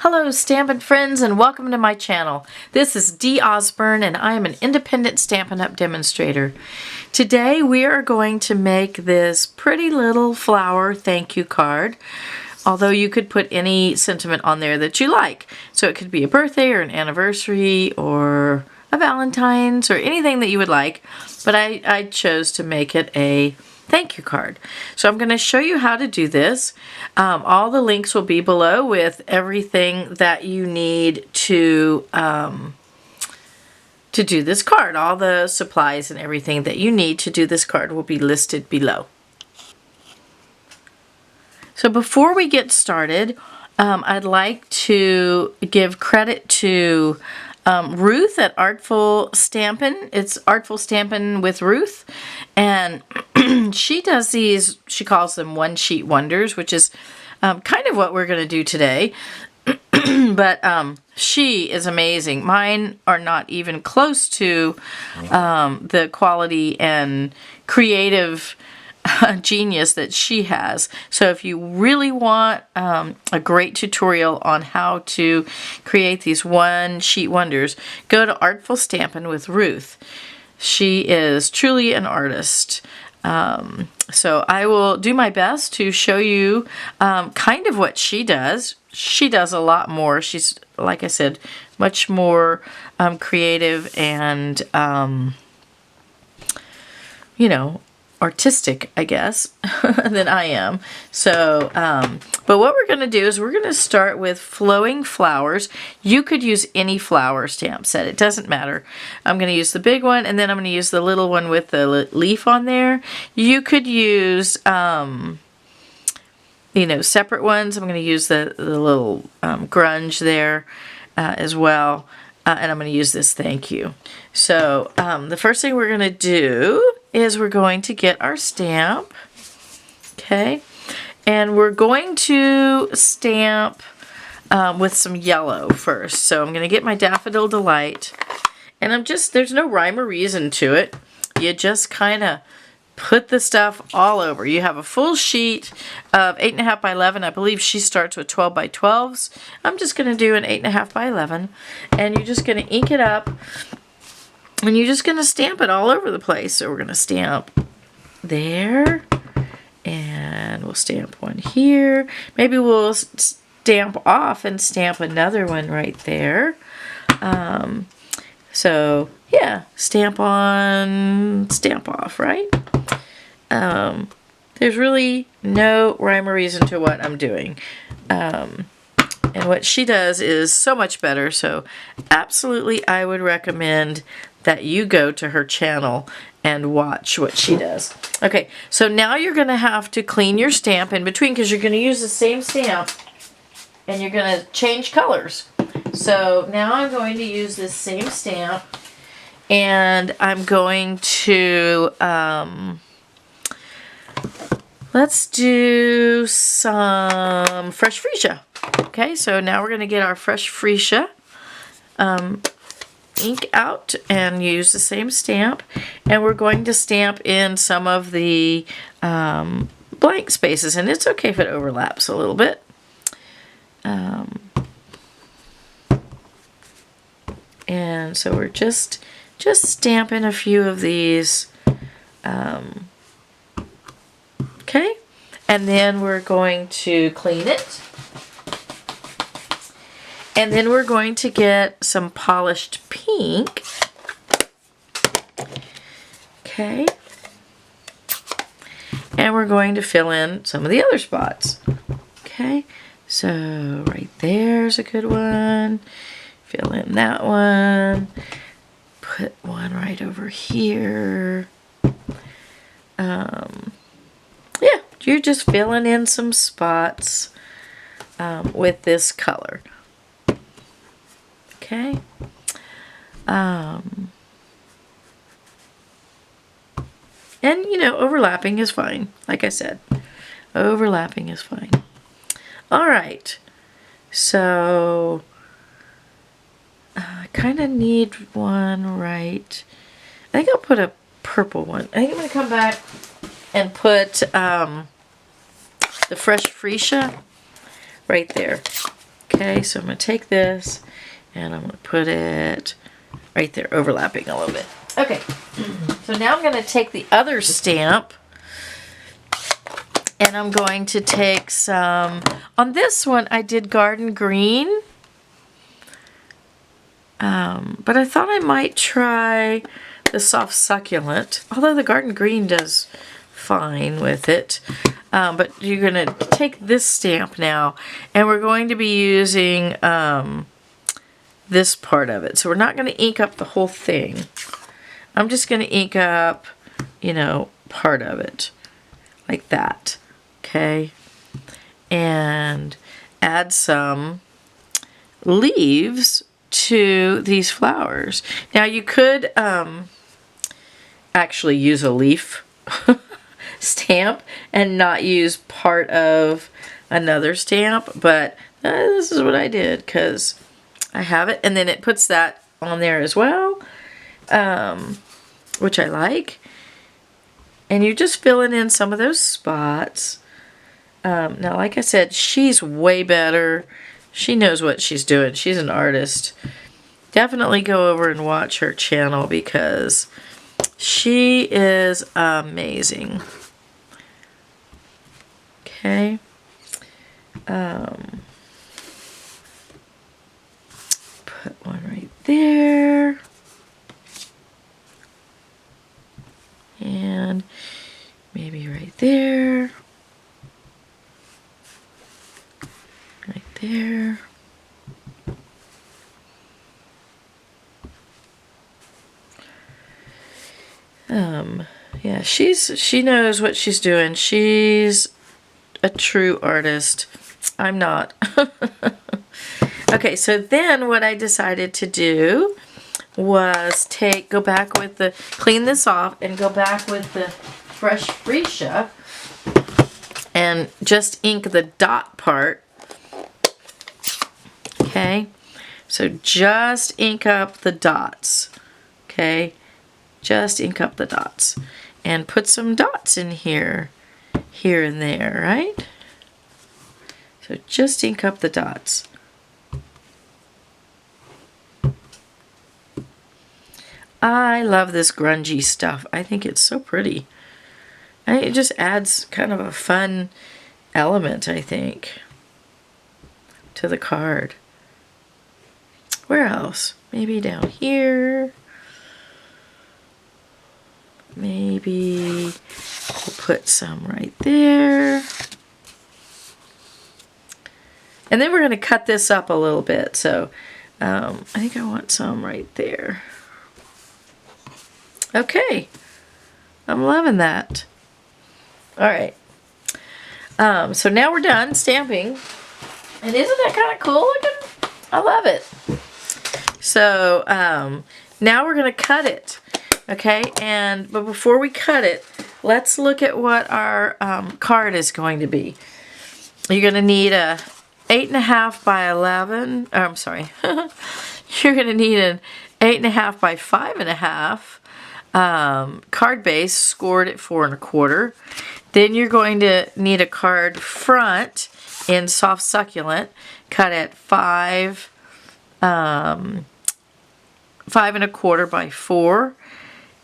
Hello Stampin' friends and welcome to my channel. This is Dee Osburn and I am an independent Stampin' Up! Demonstrator. Today we are going to make this pretty little flower thank you card. Although you could put any sentiment on there that you like. So it could be a birthday or an anniversary or a Valentine's or anything that you would like. But I chose to make it a thank you card. So I'm going to show you how to do this. All the links will be below with everything that you need to do this card. All the supplies and everything that you need to do this card will be listed below. So before we get started, I'd like to give credit to Ruth at Artful Stampin'. It's Artful Stampin' with Ruth, and she does these, she calls them one-sheet wonders, which is kind of what we're going to do today. But she is amazing. Mine are not even close to the quality and creative genius that she has. So if you really want a great tutorial on how to create these one-sheet wonders, go to Artful Stampin' with Ruth. She is truly an artist. So I will do my best to show you kind of what she does. She does a lot more. She's, like I said, much more creative and, you know, artistic, I guess, than I am. So, but what we're going to do is we're going to start with flowing flowers. You could use any flower stamp set. It doesn't matter. I'm going to use the big one, and then I'm going to use the little one with the leaf on there. You could use, you know, separate ones. I'm going to use the little grunge there as well. And I'm going to use this thank you. So the first thing we're going to do is we're going to get our stamp. Okay. And we're going to stamp with some yellow first. So I'm going to get my Daffodil Delight. And there's no rhyme or reason to it. You just kind of put the stuff all over. You have a full sheet of 8.5 by 11. I believe she starts with 12 by 12s. I'm just going to do an 8.5 by 11. And you're just going to ink it up. And you're just going to stamp it all over the place. So we're going to stamp there. And we'll stamp one here. Maybe we'll stamp off and stamp another one right there. So, yeah, stamp on, stamp off, right? There's really no rhyme or reason to what I'm doing. And what she does is so much better. So, absolutely, I would recommend that you go to her channel and watch what she does. Okay, so now you're going to have to clean your stamp in between because you're going to use the same stamp and you're going to change colors. So now I'm going to use this same stamp and I'm going to, let's do some fresh Freesia. Okay, so now we're going to get our fresh Freesia ink out and use the same stamp, and we're going to stamp in some of the blank spaces, and it's okay if it overlaps a little bit. And so we're just stamping a few of these. Okay, and then we're going to clean it. And then we're going to get some polished pink. Okay. And we're going to fill in some of the other spots. Okay. So right there's a good one. Fill in that one. Put one right over here. Yeah, you're just filling in some spots with this color. Okay. And, you know, overlapping is fine. Like I said, overlapping is fine. All right. So, I kind of need one right. I think I'll put a purple one. I think I'm going to come back and put the fresh Freesia right there. Okay, so I'm going to take this and I'm going to put it right there, overlapping a little bit. Okay, so now I'm going to take the other stamp and I'm going to take some, on this one I did Garden Green, but I thought I might try the Soft Succulent, although the Garden Green does fine with it. But you're going to take this stamp now, and we're going to be using this part of it. So we're not going to ink up the whole thing. I'm just going to ink up, you know, part of it, like that. Okay? And add some leaves to these flowers. Now you could actually use a leaf stamp and not use part of another stamp, but this is what I did because I have it, and then it puts that on there as well, which I like. And you're just filling in some of those spots. Now, like I said, she's way better. She knows what she's doing. She's an artist. Definitely go over and watch her channel because she is amazing. Okay. Put one right there. And maybe right there. Right there. Yeah, she knows what she's doing. She's a true artist. I'm not. Okay, so then what I decided to do was go back with clean this off and go back with the fresh Freesia and just ink the dot part. Okay, so just ink up the dots. Okay, just ink up the dots and put some dots in here and there, right? So just ink up the dots. I love this grungy stuff. I think it's so pretty. It just adds kind of a fun element, I think, to the card. Where else? Maybe down here. Maybe we'll put some right there. And then we're going to cut this up a little bit. So I think I want some right there. Okay. I'm loving that. All right. So now we're done stamping. And isn't that kind of cool looking? I love it. So now we're going to cut it. Okay, but before we cut it, let's look at what our card is going to be. You're going to need a 8.5 by 11. I'm sorry. You're going to need an 8.5 by 5.5 card base scored at 4 1/4. Then you're going to need a card front in Soft Succulent cut at 5 1/4 by 4.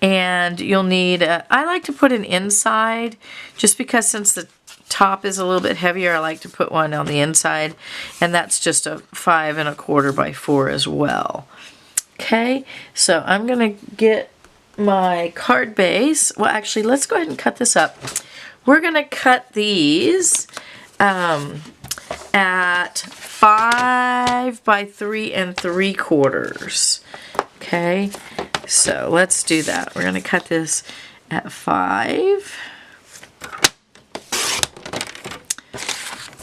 And you'll need, I like to put an inside, just because since the top is a little bit heavier, I like to put one on the inside, and that's just a 5 1/4 by 4 as well. Okay, so I'm going to get my card base. Well, actually, let's go ahead and cut this up. We're going to cut these at 5 by 3 3/4. Okay. So let's do that. We're going to cut this at 5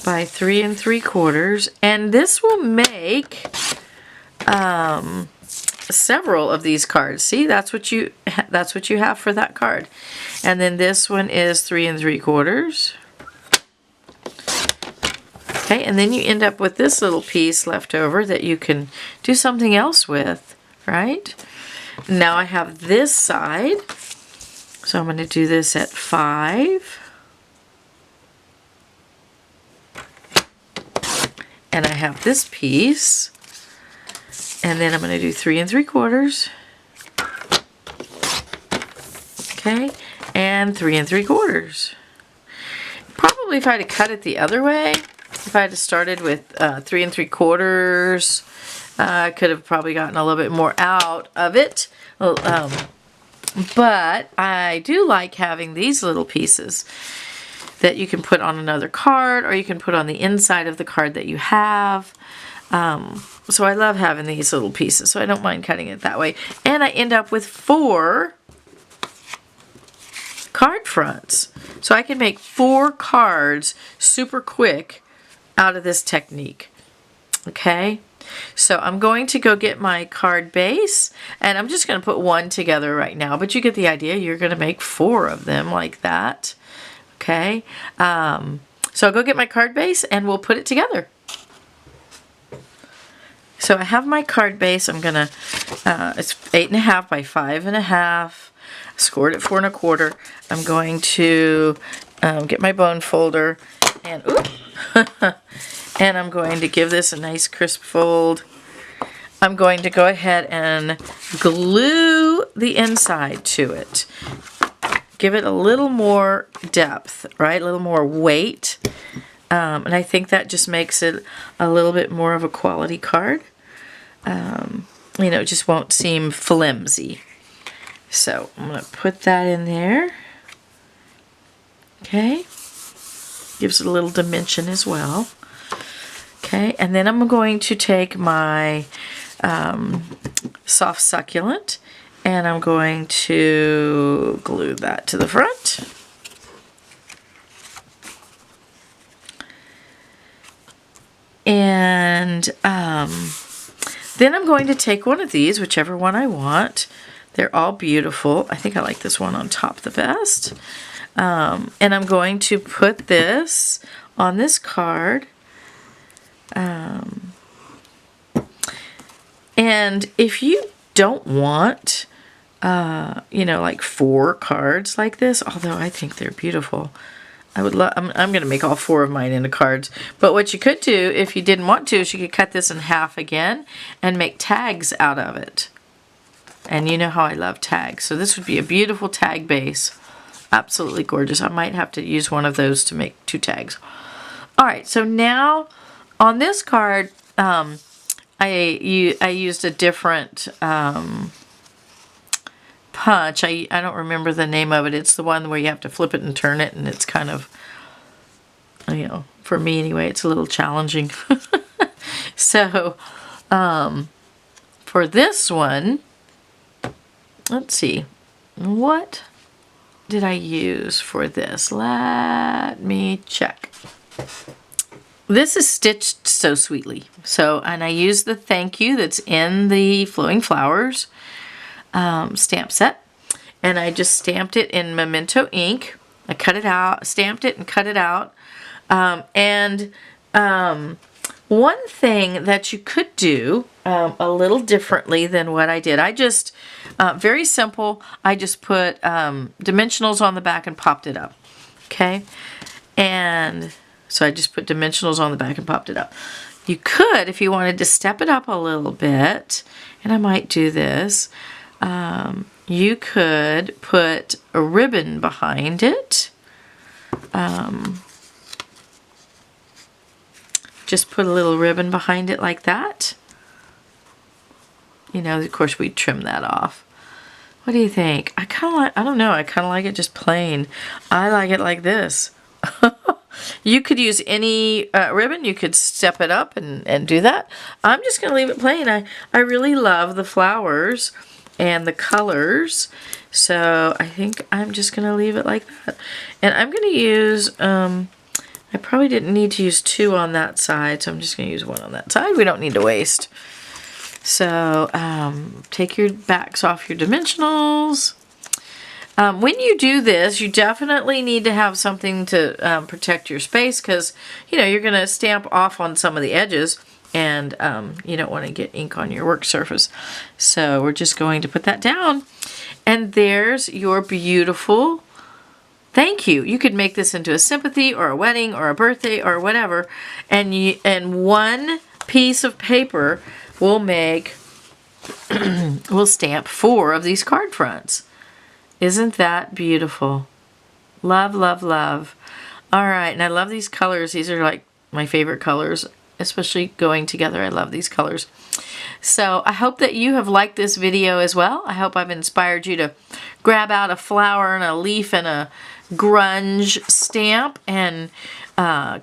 by 3 3/4, and this will make several of these cards. See, that's what you have for that card. And then this one is 3 3/4. Okay, and then you end up with this little piece left over that you can do something else with, right? Now I have this side, so I'm going to do this at 5. and I have this piece, and then I'm going to do 3 3/4. Okay, and 3 3/4. Probably if I had cut it the other way, if I had started with 3 3/4, I could have probably gotten a little bit more out of it. But I do like having these little pieces that you can put on another card, or you can put on the inside of the card that you have. So I love having these little pieces, so I don't mind cutting it that way. And I end up with 4 card fronts. So I can make 4 cards super quick out of this technique. Okay? So I'm going to go get my card base, and I'm just going to put 1 together right now, but you get the idea. You're going to make 4 of them like that. Okay? So I'll go get my card base, and we'll put it together. So I have my card base. I'm going to, it's 8.5 by 5.5. Scored at 4 1/4. I'm going to get my bone folder, and and I'm going to give this a nice crisp fold. I'm going to go ahead and glue the inside to it. Give it a little more depth, right? A little more weight. And I think that just makes it a little bit more of a quality card. You know, it just won't seem flimsy. So I'm going to put that in there. Okay. Gives it a little dimension as well. Okay. And then I'm going to take my soft succulent, and I'm going to glue that to the front. And then I'm going to take one of these, whichever one I want. They're all beautiful. I think I like this one on top the best. And I'm going to put this on this card. And if you don't want, you know, like 4 cards like this, although I think they're beautiful, I would love. I'm going to make all 4 of mine into cards. But what you could do, if you didn't want to, is you could cut this in half again and make tags out of it. And you know how I love tags. So this would be a beautiful tag base. Absolutely gorgeous. I might have to use one of those to make 2 tags. All right, so now on this card, I used a different punch. I don't remember the name of it. It's the one where you have to flip it and turn it, and it's kind of, you know, for me anyway, it's a little challenging. So, for this one, let's see, what did I use for this? Let me check. This is stitched so sweetly. So, and I used the thank you that's in the Flowing Flowers stamp set. And I just stamped it in Memento ink. I cut it out, stamped it and cut it out. One thing that you could do a little differently than what I did, I just, very simple, I just put dimensionals on the back and popped it up. Okay? And so I just put dimensionals on the back and popped it up. You could, if you wanted to step it up a little bit, and I might do this, you could put a ribbon behind it. Just put a little ribbon behind it like that. You know, of course we'd trim that off. What do you think? I kind of like, I don't know, I kind of like it just plain. I like it like this. You could use any ribbon. You could step it up and do that. I'm just going to leave it plain. I really love the flowers and the colors. So I think I'm just going to leave it like that. And I'm going to use, I probably didn't need to use 2 on that side, so I'm just going to use 1 on that side. We don't need to waste. So take your backs off your dimensionals. When you do this, you definitely need to have something to protect your space, because, you know, you're going to stamp off on some of the edges, and you don't want to get ink on your work surface. So we're just going to put that down. And there's your beautiful Thank you. You could make this into a sympathy or a wedding or a birthday or whatever, and one piece of paper will will stamp 4 of these card fronts. Isn't that beautiful? Love, love, love. All right, and I love these colors. These are like my favorite colors, especially going together. I love these colors. So I hope that you have liked this video as well. I hope I've inspired you to grab out a flower and a leaf and a grunge stamp and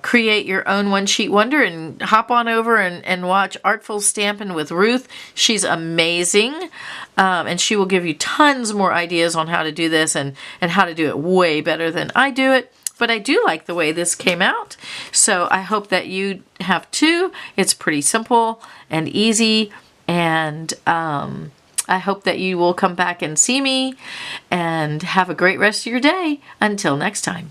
create your own one sheet wonder, and hop on over and watch Artful Stampin' with Ruth. She's amazing, and she will give you tons more ideas on how to do this and how to do it way better than I do it. But I do like the way this came out, so I hope that you have too. It's pretty simple and easy, and I hope that you will come back and see me, and have a great rest of your day. Until next time.